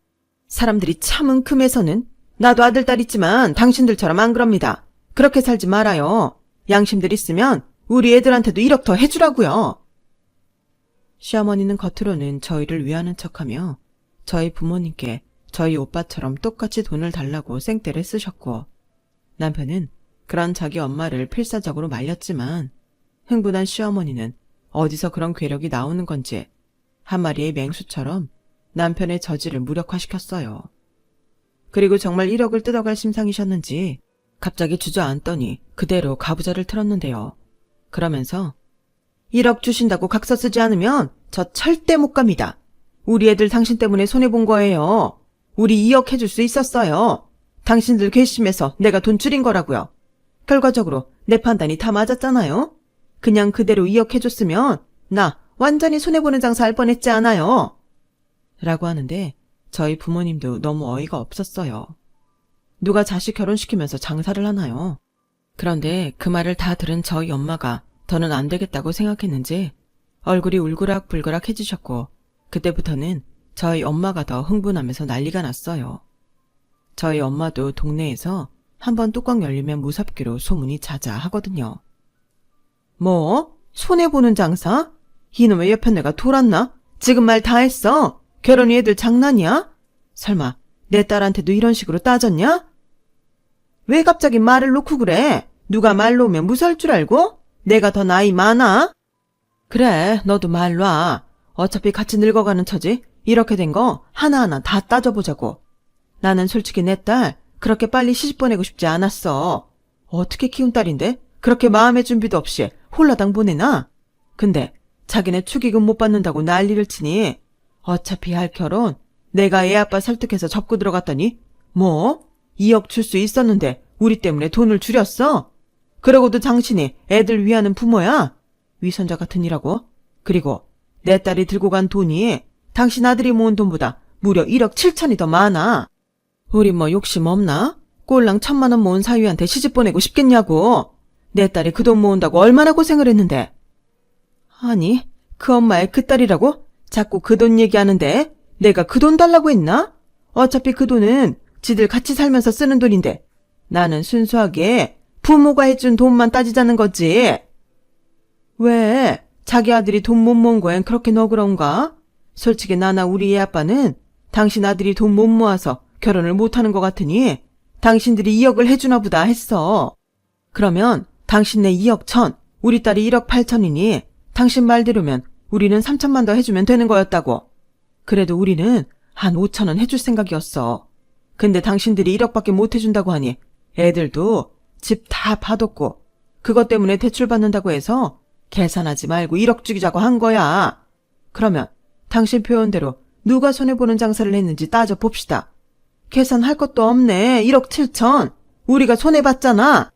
사람들이 참 은큼해서는 나도 아들 딸 있지만 당신들처럼 안 그럽니다. 그렇게 살지 말아요. 양심들 있으면 우리 애들한테도 1억 더 해주라고요. 시어머니는 겉으로는 저희를 위하는 척하며 저희 부모님께 저희 오빠처럼 똑같이 돈을 달라고 생떼를 쓰셨고, 남편은 그런 자기 엄마를 필사적으로 말렸지만 흥분한 시어머니는 어디서 그런 괴력이 나오는 건지 한 마리의 맹수처럼 남편의 저지를 무력화시켰어요. 그리고 정말 1억을 뜯어갈 심상이셨는지 갑자기 주저앉더니 그대로 가부좌를 틀었는데요. 그러면서 1억 주신다고 각서 쓰지 않으면 저 절대 못 갑니다. 우리 애들 당신 때문에 손해본 거예요. 우리 2억 해줄 수 있었어요. 당신들 괘씸해서 내가 돈 줄인 거라고요. 결과적으로 내 판단이 다 맞았잖아요. 그냥 그대로 2억 해줬으면 나 완전히 손해보는 장사 할 뻔했지 않아요. 라고 하는데 저희 부모님도 너무 어이가 없었어요. 누가 자식 결혼시키면서 장사를 하나요? 그런데 그 말을 다 들은 저희 엄마가 더는 안 되겠다고 생각했는지 얼굴이 울그락불그락 해지셨고, 그때부터는 저희 엄마가 더 흥분하면서 난리가 났어요. 저희 엄마도 동네에서 한번 뚜껑 열리면 무섭기로 소문이 자자하거든요. 뭐? 손해보는 장사? 이놈의 여편네가 돌았나? 지금 말 다 했어. 결혼이 애들 장난이야? 설마 내 딸한테도 이런 식으로 따졌냐? 왜 갑자기 말을 놓고 그래? 누가 말 놓으면 무서울 줄 알고? 내가 더 나이 많아? 그래, 너도 말 놔. 어차피 같이 늙어가는 처지 이렇게 된 거 하나하나 다 따져보자고. 나는 솔직히 내 딸 그렇게 빨리 시집 보내고 싶지 않았어. 어떻게 키운 딸인데 그렇게 마음의 준비도 없이 홀라당 보내나? 근데 자기네 축의금 못 받는다고 난리를 치니 어차피 할 결혼 내가 애 아빠 설득해서 접고 들어갔더니 뭐? 2억 줄 수 있었는데 우리 때문에 돈을 줄였어? 그러고도 당신이 애들 위하는 부모야? 위선자 같은 이라고? 그리고 내 딸이 들고 간 돈이 당신 아들이 모은 돈보다 무려 1억 7천이 더 많아. 우리 뭐 욕심 없나? 꼴랑 1,000만 원 모은 사위한테 시집 보내고 싶겠냐고. 내 딸이 그 돈 모은다고 얼마나 고생을 했는데. 아니, 그 엄마의 그 딸이라고? 자꾸 그 돈 얘기하는데 내가 그 돈 달라고 했나? 어차피 그 돈은 지들 같이 살면서 쓰는 돈인데 나는 순수하게 부모가 해준 돈만 따지자는 거지. 왜? 자기 아들이 돈 못 모은 거엔 그렇게 너그러운가? 솔직히 나나 우리 애 아빠는 당신 아들이 돈 못 모아서 결혼을 못하는 것 같으니 당신들이 2억을 해주나 보다 했어. 그러면 당신네 2억 1천, 우리 딸이 1억 8천이니 당신 말대로면 우리는 3천만 더 해주면 되는 거였다고. 그래도 우리는 한 5천원 해줄 생각이었어. 근데 당신들이 1억밖에 못 해준다고 하니 애들도 집 다 봐뒀고 그것 때문에 대출 받는다고 해서 계산하지 말고 1억 주기자고 한 거야. 그러면 당신 표현대로 누가 손해보는 장사를 했는지 따져봅시다. 계산할 것도 없네. 1억 7천. 우리가 손해봤잖아.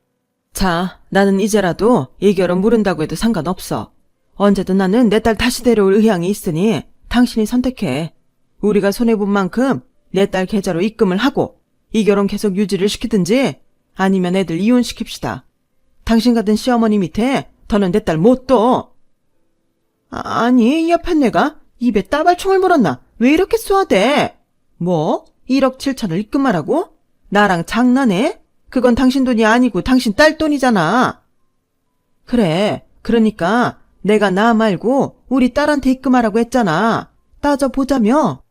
자, 나는 이제라도 이 결혼 모른다고 해도 상관없어. 언제든 나는 내 딸 다시 데려올 의향이 있으니 당신이 선택해. 우리가 손해본 만큼 내 딸 계좌로 입금을 하고 이 결혼 계속 유지를 시키든지 아니면 애들 이혼시킵시다. 당신 같은 시어머니 밑에 더는 내 딸 못 둬. 아니, 이 옆에 내가 입에 따발총을 물었나? 왜 이렇게 쏘아대? 뭐? 1억 7천을 입금하라고? 나랑 장난해? 그건 당신 돈이 아니고 당신 딸 돈이잖아. 그래, 그러니까 내가 나 말고 우리 딸한테 입금하라고 했잖아. 따져보자며.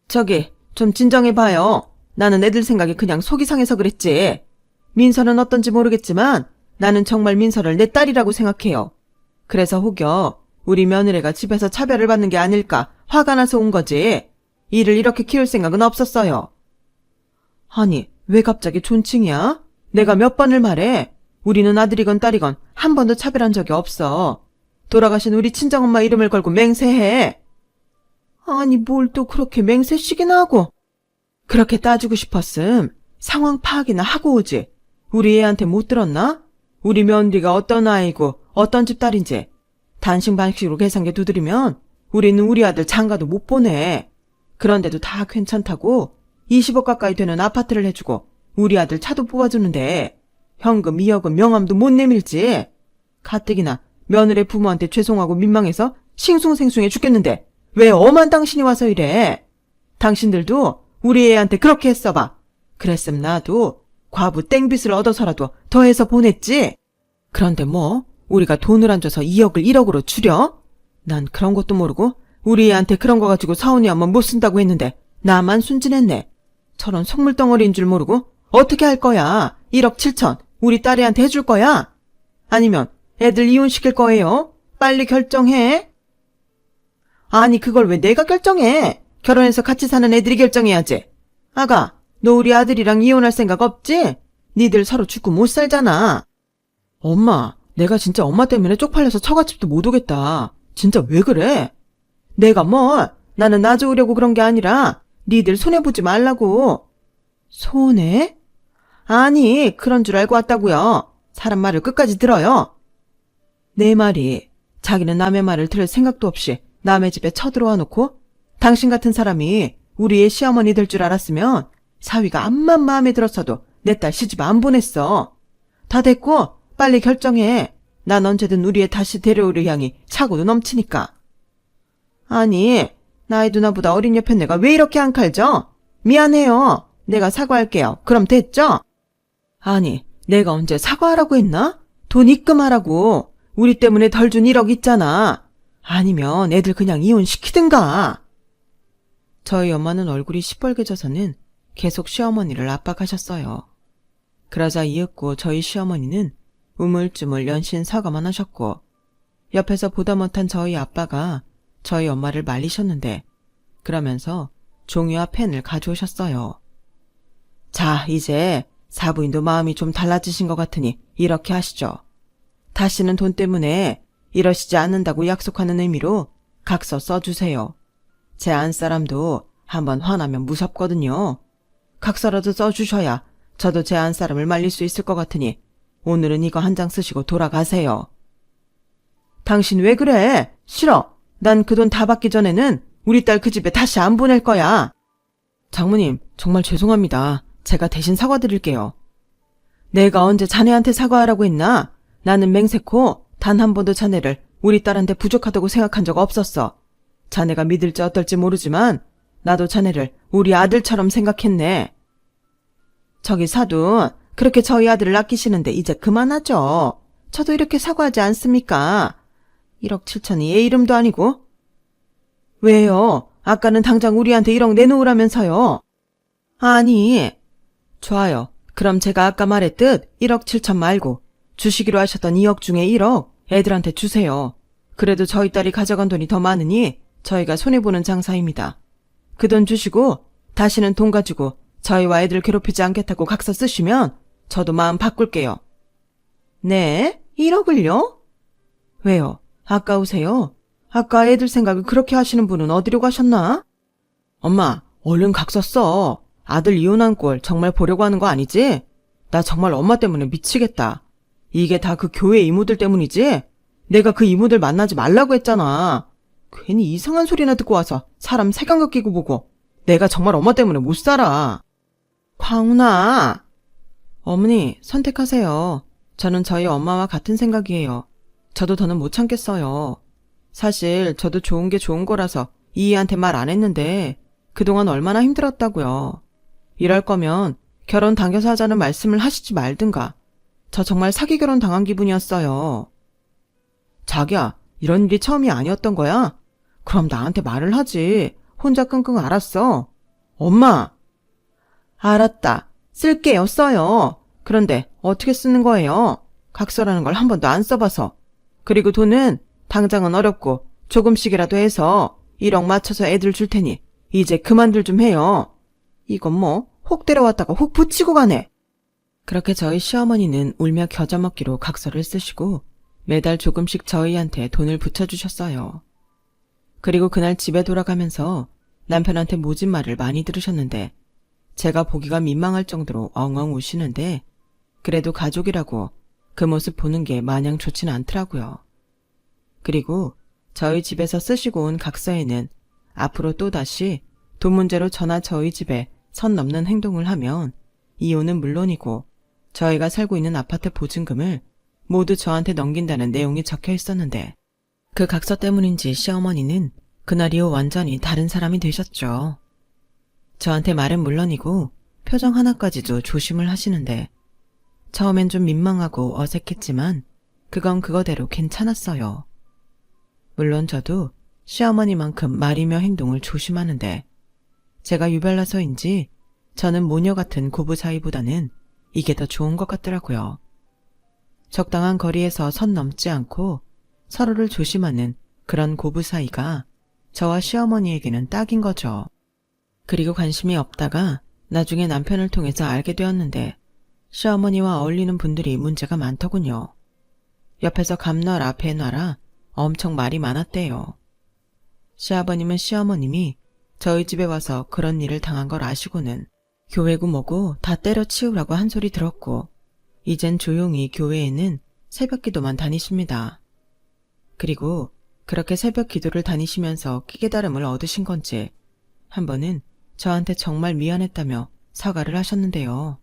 저기, 좀 진정해봐요. 나는 애들 생각에 그냥 속이 상해서 그랬지. 민서는 어떤지 모르겠지만 나는 정말 민서를 내 딸이라고 생각해요. 그래서 혹여 우리 며느리가 집에서 차별을 받는 게 아닐까 화가 나서 온 거지. 이를 이렇게 키울 생각은 없었어요. 아니, 왜 갑자기 존칭이야? 내가 몇 번을 말해. 우리는 아들이건 딸이건 한 번도 차별한 적이 없어. 돌아가신 우리 친정엄마 이름을 걸고 맹세해. 아니, 뭘 또 그렇게 맹세식이나 하고. 그렇게 따지고 싶었음 상황 파악이나 하고 오지. 우리 애한테 못 들었나? 우리 며느리가 어떤 아이고 어떤 집 딸인지 단식 반식으로 계산기 두드리면 우리는 우리 아들 장가도 못 보내. 그런데도 다 괜찮다고 20억 가까이 되는 아파트를 해주고 우리 아들 차도 뽑아주는데 현금 2억은 명함도 못 내밀지. 가뜩이나 며느리 부모한테 죄송하고 민망해서 싱숭생숭해 죽겠는데 왜 엄한 당신이 와서 이래. 당신들도 우리 애한테 그렇게 했어봐. 그랬음 나도 과부 땡빚을 얻어서라도 더해서 보냈지. 그런데 뭐 우리가 돈을 안 줘서 2억을 1억으로 줄여? 난 그런 것도 모르고 우리 애한테 그런 거 가지고 사오니 한번 못 쓴다고 했는데 나만 순진했네. 저런 속물덩어리인 줄 모르고 어떻게 할 거야. 1억 7천 우리 딸애한테 해줄 거야? 아니면 애들 이혼시킬 거예요? 빨리 결정해. 아니, 그걸 왜 내가 결정해? 결혼해서 같이 사는 애들이 결정해야지. 아가, 너 우리 아들이랑 이혼할 생각 없지? 니들 서로 죽고 못 살잖아. 엄마, 내가 진짜 엄마 때문에 쪽팔려서 처갓집도 못 오겠다. 진짜 왜 그래? 내가 뭐, 나는 나 좋으려고 그런 게 아니라 니들 손해보지 말라고. 손해? 아니, 그런 줄 알고 왔다고요. 사람 말을 끝까지 들어요. 내 말이 자기는 남의 말을 들을 생각도 없이 남의 집에 쳐들어와 놓고 당신 같은 사람이 우리의 시어머니 될 줄 알았으면 사위가 암만 마음에 들었어도 내 딸 시집 안 보냈어. 다 됐고 빨리 결정해. 난 언제든 우리 애 다시 데려올 의향이 차고도 넘치니까. 아니, 나이 누나보다 어린 옆에 내가 왜 이렇게 안 칼져? 미안해요. 내가 사과할게요. 그럼 됐죠? 아니, 내가 언제 사과하라고 했나? 돈 입금하라고. 우리 때문에 덜 준 1억 있잖아. 아니면 애들 그냥 이혼시키든가. 저희 엄마는 얼굴이 시뻘개져서는 계속 시어머니를 압박하셨어요. 그러자 이윽고 저희 시어머니는 우물쭈물 연신 사과만 하셨고 옆에서 보다 못한 저희 아빠가 저희 엄마를 말리셨는데 그러면서 종이와 펜을 가져오셨어요. 자, 이제 사부인도 마음이 좀 달라지신 것 같으니 이렇게 하시죠. 다시는 돈 때문에 이러시지 않는다고 약속하는 의미로 각서 써주세요. 제 안사람도 한번 화나면 무섭거든요. 각서라도 써주셔야 저도 제 안사람을 말릴 수 있을 것 같으니 오늘은 이거 한 장 쓰시고 돌아가세요. 당신 왜 그래? 싫어. 난 그 돈 다 받기 전에는 우리 딸 그 집에 다시 안 보낼 거야. 장모님, 정말 죄송합니다. 제가 대신 사과드릴게요. 내가 언제 자네한테 사과하라고 했나? 나는 맹세코 단 한 번도 자네를 우리 딸한테 부족하다고 생각한 적 없었어. 자네가 믿을지 어떨지 모르지만 나도 자네를 우리 아들처럼 생각했네. 저기 사돈, 그렇게 저희 아들을 아끼시는데 이제 그만하죠. 저도 이렇게 사과하지 않습니까? 1억 7천이 얘 이름도 아니고. 왜요? 아까는 당장 우리한테 1억 내놓으라면서요. 아니. 좋아요. 그럼 제가 아까 말했듯 1억 7천 말고 주시기로 하셨던 2억 중에 1억 애들한테 주세요. 그래도 저희 딸이 가져간 돈이 더 많으니 저희가 손해보는 장사입니다. 그 돈 주시고 다시는 돈 가지고 저희와 애들 괴롭히지 않겠다고 각서 쓰시면 저도 마음 바꿀게요. 네? 1억을요? 왜요? 아까우세요? 아까 애들 생각을 그렇게 하시는 분은 어디로 가셨나? 엄마, 얼른 각서 써. 아들 이혼한 꼴 정말 보려고 하는 거 아니지? 나 정말 엄마 때문에 미치겠다. 이게 다 그 교회 이모들 때문이지? 내가 그 이모들 만나지 말라고 했잖아. 괜히 이상한 소리나 듣고 와서 사람 색안경 끼고 보고. 내가 정말 엄마 때문에 못 살아. 광훈아. 어머니, 선택하세요. 저는 저희 엄마와 같은 생각이에요. 저도 더는 못 참겠어요. 사실 저도 좋은 게 좋은 거라서 이희한테 말 안 했는데 그동안 얼마나 힘들었다고요. 이럴 거면 결혼 당겨서 하자는 말씀을 하시지 말든가. 저 정말 사기 결혼 당한 기분이었어요. 자기야, 이런 일이 처음이 아니었던 거야? 그럼 나한테 말을 하지. 혼자 끙끙 앓았어. 엄마! 알았다. 쓸게요, 써요. 그런데 어떻게 쓰는 거예요? 각서라는 걸 한 번도 안 써봐서. 그리고 돈은 당장은 어렵고 조금씩이라도 해서 1억 맞춰서 애들 줄 테니 이제 그만들 좀 해요. 이건 뭐 혹 데려왔다가 혹 붙이고 가네. 그렇게 저희 시어머니는 울며 겨자먹기로 각서를 쓰시고 매달 조금씩 저희한테 돈을 붙여주셨어요. 그리고 그날 집에 돌아가면서 남편한테 모진 말을 많이 들으셨는데 제가 보기가 민망할 정도로 엉엉 우시는데 그래도 가족이라고 그 모습 보는 게 마냥 좋진 않더라고요. 그리고 저희 집에서 쓰시고 온 각서에는 앞으로 또다시 돈 문제로 저나 저희 집에 선 넘는 행동을 하면 이혼은 물론이고 저희가 살고 있는 아파트 보증금을 모두 저한테 넘긴다는 내용이 적혀 있었는데 그 각서 때문인지 시어머니는 그날 이후 완전히 다른 사람이 되셨죠. 저한테 말은 물론이고 표정 하나까지도 조심을 하시는데 처음엔 좀 민망하고 어색했지만 그건 그거대로 괜찮았어요. 물론 저도 시어머니만큼 말이며 행동을 조심하는데 제가 유별나서인지 저는 모녀 같은 고부 사이보다는 이게 더 좋은 것 같더라고요. 적당한 거리에서 선 넘지 않고 서로를 조심하는 그런 고부 사이가 저와 시어머니에게는 딱인 거죠. 그리고 관심이 없다가 나중에 남편을 통해서 알게 되었는데 시어머니와 어울리는 분들이 문제가 많더군요. 옆에서 감놔라 배놔라 엄청 말이 많았대요. 시아버님은 시어머님이 저희 집에 와서 그런 일을 당한 걸 아시고는 교회고 뭐고 다 때려치우라고 한 소리 들었고 이젠 조용히 교회에는 새벽 기도만 다니십니다. 그리고 그렇게 새벽 기도를 다니시면서 깨달음을 얻으신 건지 한 번은 저한테 정말 미안했다며 사과를 하셨는데요.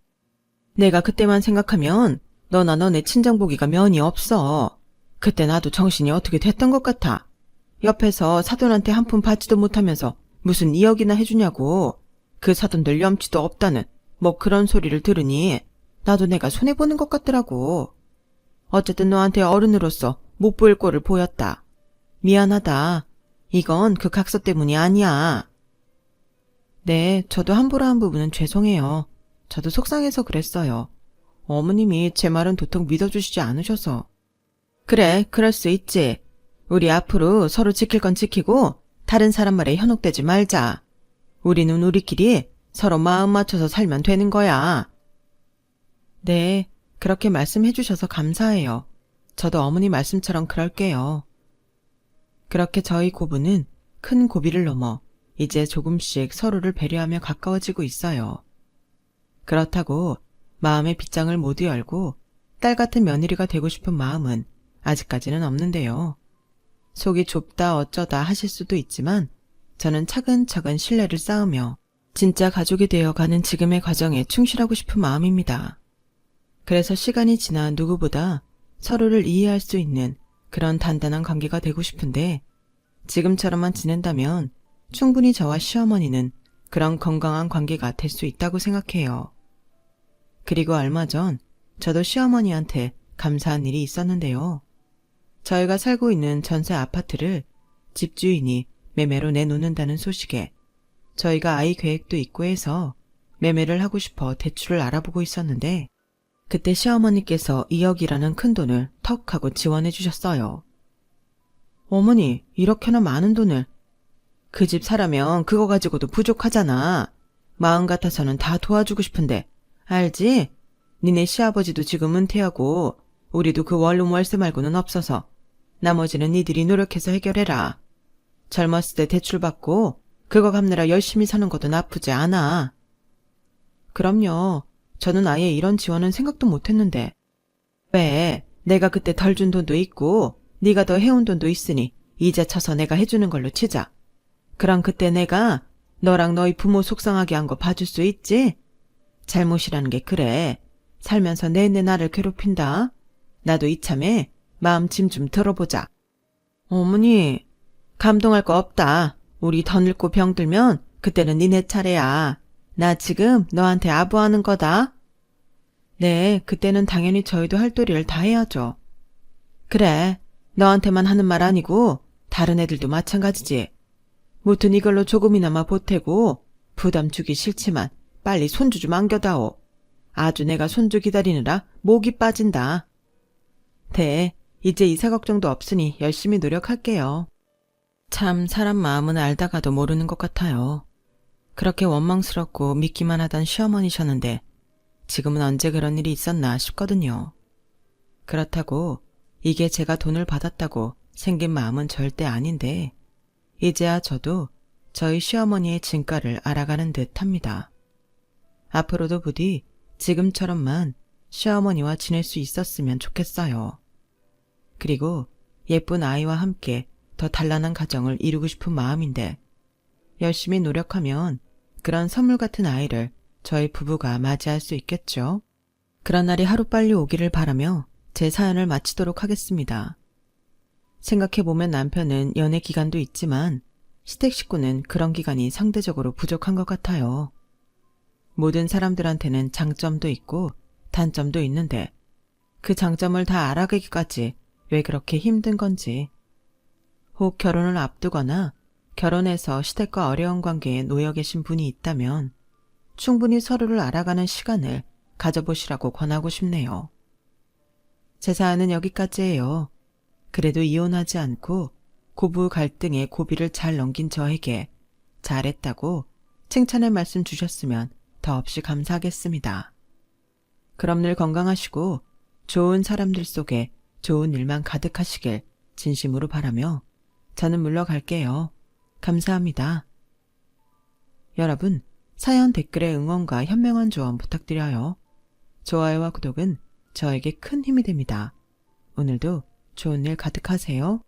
내가 그때만 생각하면 너나 너네 친정보기가 면이 없어. 그때 나도 정신이 어떻게 됐던 것 같아. 옆에서 사돈한테 한 푼 받지도 못하면서 무슨 2억이나 해주냐고. 그 사돈들 염치도 없다는 뭐 그런 소리를 들으니 나도 내가 손해보는 것 같더라고. 어쨌든 너한테 어른으로서 못 보일 꼴을 보였다. 미안하다. 이건 그 각서 때문이 아니야. 네, 저도 함부로 한 부분은 죄송해요. 저도 속상해서 그랬어요. 어머님이 제 말은 도통 믿어주시지 않으셔서. 그래, 그럴 수 있지. 우리 앞으로 서로 지킬 건 지키고 다른 사람 말에 현혹되지 말자. 우리는 우리끼리 서로 마음 맞춰서 살면 되는 거야. 네, 그렇게 말씀해 주셔서 감사해요. 저도 어머니 말씀처럼 그럴게요. 그렇게 저희 고부는 큰 고비를 넘어 이제 조금씩 서로를 배려하며 가까워지고 있어요. 그렇다고 마음의 빗장을 모두 열고 딸 같은 며느리가 되고 싶은 마음은 아직까지는 없는데요. 속이 좁다 어쩌다 하실 수도 있지만 저는 차근차근 신뢰를 쌓으며 진짜 가족이 되어가는 지금의 과정에 충실하고 싶은 마음입니다. 그래서 시간이 지나 누구보다 서로를 이해할 수 있는 그런 단단한 관계가 되고 싶은데 지금처럼만 지낸다면 충분히 저와 시어머니는 그런 건강한 관계가 될 수 있다고 생각해요. 그리고 얼마 전 저도 시어머니한테 감사한 일이 있었는데요. 저희가 살고 있는 전세 아파트를 집주인이 매매로 내놓는다는 소식에 저희가 아이 계획도 있고 해서 매매를 하고 싶어 대출을 알아보고 있었는데 그때 시어머니께서 2억이라는 큰 돈을 턱 하고 지원해 주셨어요. 어머니, 이렇게나 많은 돈을. 그 집 사라면 그거 가지고도 부족하잖아. 마음 같아서는 다 도와주고 싶은데. 알지? 니네 시아버지도 지금 은퇴하고 우리도 그 원룸 월세 말고는 없어서 나머지는 니들이 노력해서 해결해라. 젊었을 때 대출 받고 그거 갚느라 열심히 사는 것도 나쁘지 않아. 그럼요. 저는 아예 이런 지원은 생각도 못했는데. 왜? 내가 그때 덜 준 돈도 있고 네가 더 해온 돈도 있으니 이자 쳐서 내가 해주는 걸로 치자. 그럼 그때 내가 너랑 너희 부모 속상하게 한 거 봐줄 수 있지? 잘못이라는 게 그래. 살면서 내내 나를 괴롭힌다. 나도 이참에 마음 짐 좀 들어보자. 어머니, 감동할 거 없다. 우리 더 늙고 병들면 그때는 니네 차례야. 나 지금 너한테 아부하는 거다. 네, 그때는 당연히 저희도 할 도리를 다 해야죠. 그래, 너한테만 하는 말 아니고 다른 애들도 마찬가지지. 무튼 이걸로 조금이나마 보태고 부담 주기 싫지만 빨리 손주 좀 안겨다오. 아주 내가 손주 기다리느라 목이 빠진다. 네, 이제 이사 걱정도 없으니 열심히 노력할게요. 참 사람 마음은 알다가도 모르는 것 같아요. 그렇게 원망스럽고 믿기만 하던 시어머니셨는데 지금은 언제 그런 일이 있었나 싶거든요. 그렇다고 이게 제가 돈을 받았다고 생긴 마음은 절대 아닌데 이제야 저도 저희 시어머니의 진가를 알아가는 듯 합니다. 앞으로도 부디 지금처럼만 시어머니와 지낼 수 있었으면 좋겠어요. 그리고 예쁜 아이와 함께 더 단란한 가정을 이루고 싶은 마음인데 열심히 노력하면 그런 선물 같은 아이를 저희 부부가 맞이할 수 있겠죠. 그런 날이 하루빨리 오기를 바라며 제 사연을 마치도록 하겠습니다. 생각해보면 남편은 연애 기간도 있지만 시댁 식구는 그런 기간이 상대적으로 부족한 것 같아요. 모든 사람들한테는 장점도 있고 단점도 있는데 그 장점을 다 알아가기까지 왜 그렇게 힘든 건지. 혹 결혼을 앞두거나 결혼해서 시댁과 어려운 관계에 놓여 계신 분이 있다면 충분히 서로를 알아가는 시간을 가져보시라고 권하고 싶네요. 제 사연은 여기까지예요. 그래도 이혼하지 않고 고부 갈등의 고비를 잘 넘긴 저에게 잘했다고 칭찬의 말씀 주셨으면 더없이 감사하겠습니다. 그럼 늘 건강하시고 좋은 사람들 속에 좋은 일만 가득하시길 진심으로 바라며 저는 물러갈게요. 감사합니다. 여러분, 사연 댓글에 응원과 현명한 조언 부탁드려요. 좋아요와 구독은 저에게 큰 힘이 됩니다. 오늘도 좋은 일 가득하세요.